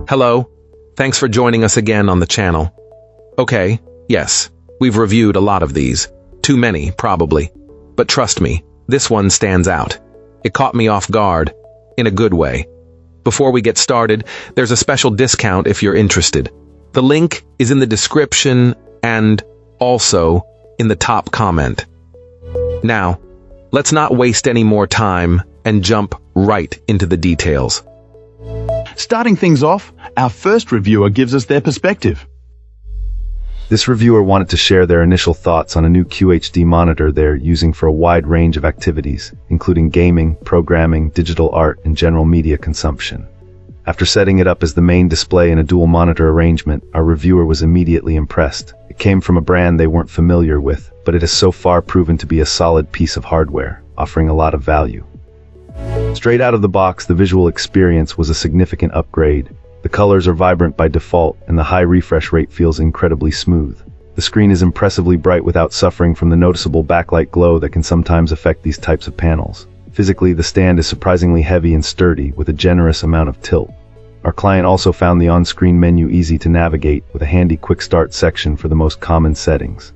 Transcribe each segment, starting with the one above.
Hello, thanks for joining us again on the channel. Okay, yes, we've reviewed a lot of these. Too many, probably. But trust me, this one stands out. It caught me off guard, in a good way. Before we get started, there's a special discount if you're interested. The link is in the description and also in the top comment. Now, let's not waste any more time and jump right into the details. Starting things off, our first reviewer gives us their perspective. This reviewer wanted to share their initial thoughts on a new QHD monitor they're using for a wide range of activities, including gaming, programming, digital art, and general media consumption. After setting it up as the main display in a dual monitor arrangement, our reviewer was immediately impressed. It came from a brand they weren't familiar with, but it has so far proven to be a solid piece of hardware, offering a lot of value. Straight out of the box, the visual experience was a significant upgrade. The colors are vibrant by default, and the high refresh rate feels incredibly smooth. The screen is impressively bright without suffering from the noticeable backlight glow that can sometimes affect these types of panels. Physically, the stand is surprisingly heavy and sturdy, with a generous amount of tilt. Our client also found the on-screen menu easy to navigate, with a handy quick start section for the most common settings.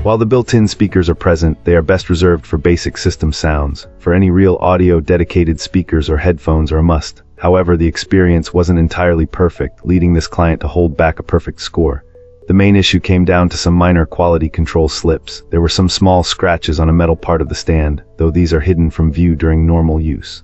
While the built-in speakers are present, they are best reserved for basic system sounds. For any real audio, dedicated speakers or headphones are a must. However, the experience wasn't entirely perfect, leading this client to hold back a perfect score. The main issue came down to some minor quality control slips. There were some small scratches on a metal part of the stand, though these are hidden from view during normal use.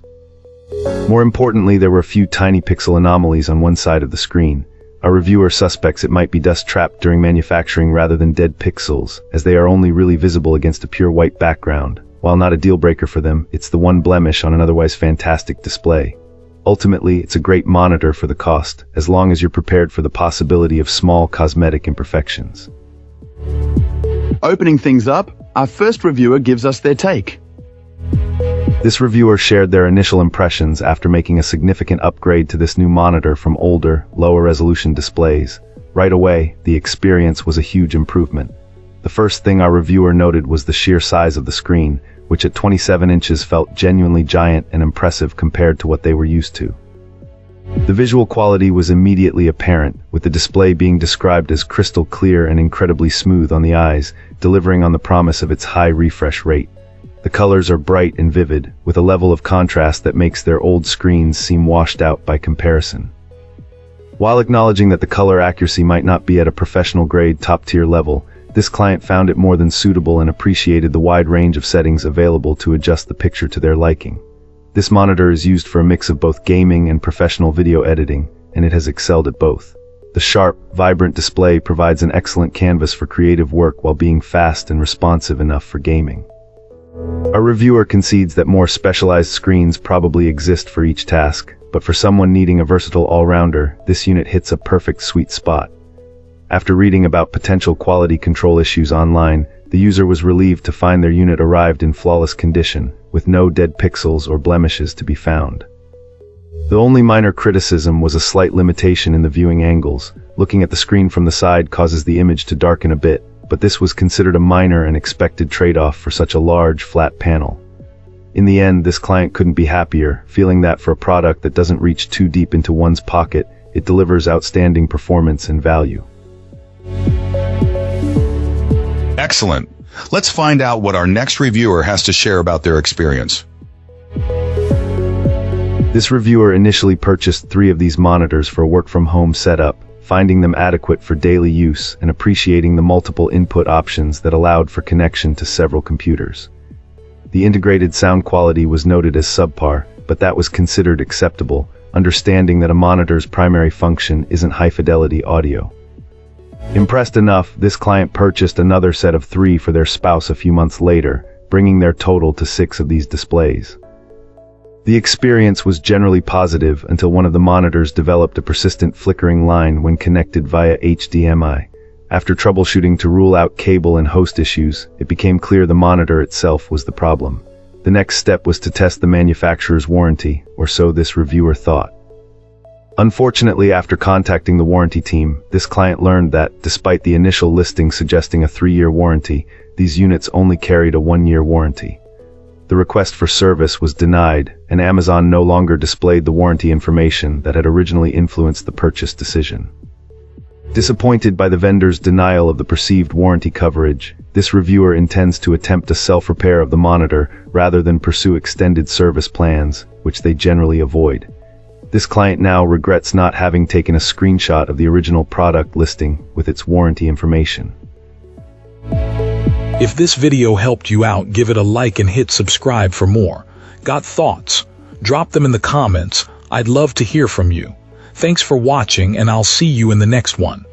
More importantly, there were a few tiny pixel anomalies on one side of the screen. Our reviewer suspects it might be dust-trapped during manufacturing rather than dead pixels, as they are only really visible against a pure white background. While not a deal-breaker for them, it's the one blemish on an otherwise fantastic display. Ultimately, it's a great monitor for the cost, as long as you're prepared for the possibility of small cosmetic imperfections. Opening things up, our first reviewer gives us their take. This reviewer shared their initial impressions after making a significant upgrade to this new monitor from older, lower-resolution displays. Right away, the experience was a huge improvement. The first thing our reviewer noted was the sheer size of the screen, which at 27 inches felt genuinely giant and impressive compared to what they were used to. The visual quality was immediately apparent, with the display being described as crystal clear and incredibly smooth on the eyes, delivering on the promise of its high refresh rate. The colors are bright and vivid, with a level of contrast that makes their old screens seem washed out by comparison. While acknowledging that the color accuracy might not be at a professional-grade top-tier level, this client found it more than suitable and appreciated the wide range of settings available to adjust the picture to their liking. This monitor is used for a mix of both gaming and professional video editing, and it has excelled at both. The sharp, vibrant display provides an excellent canvas for creative work while being fast and responsive enough for gaming. Our reviewer concedes that more specialized screens probably exist for each task, but for someone needing a versatile all-rounder, this unit hits a perfect sweet spot. After reading about potential quality control issues online, the user was relieved to find their unit arrived in flawless condition, with no dead pixels or blemishes to be found. The only minor criticism was a slight limitation in the viewing angles. Looking at the screen from the side causes the image to darken a bit, but this was considered a minor and expected trade-off for such a large, flat panel. In the end, this client couldn't be happier, feeling that for a product that doesn't reach too deep into one's pocket, it delivers outstanding performance and value. Excellent. Let's find out what our next reviewer has to share about their experience. This reviewer initially purchased 3 of these monitors for a work-from-home setup, finding them adequate for daily use and appreciating the multiple input options that allowed for connection to several computers. The integrated sound quality was noted as subpar, but that was considered acceptable, understanding that a monitor's primary function isn't high-fidelity audio. Impressed enough, this client purchased another set of 3 for their spouse a few months later, bringing their total to 6 of these displays. The experience was generally positive until one of the monitors developed a persistent flickering line when connected via HDMI. After troubleshooting to rule out cable and host issues, it became clear the monitor itself was the problem. The next step was to test the manufacturer's warranty, or so this reviewer thought. Unfortunately, after contacting the warranty team, this client learned that, despite the initial listing suggesting a 3-year warranty, these units only carried a 1-year warranty. The request for service was denied, and Amazon no longer displayed the warranty information that had originally influenced the purchase decision. Disappointed by the vendor's denial of the perceived warranty coverage, this reviewer intends to attempt a self-repair of the monitor rather than pursue extended service plans, which they generally avoid. This client now regrets not having taken a screenshot of the original product listing with its warranty information. If this video helped you out, give it a like and hit subscribe for more. Got thoughts? Drop them in the comments. I'd love to hear from you. Thanks for watching, and I'll see you in the next one.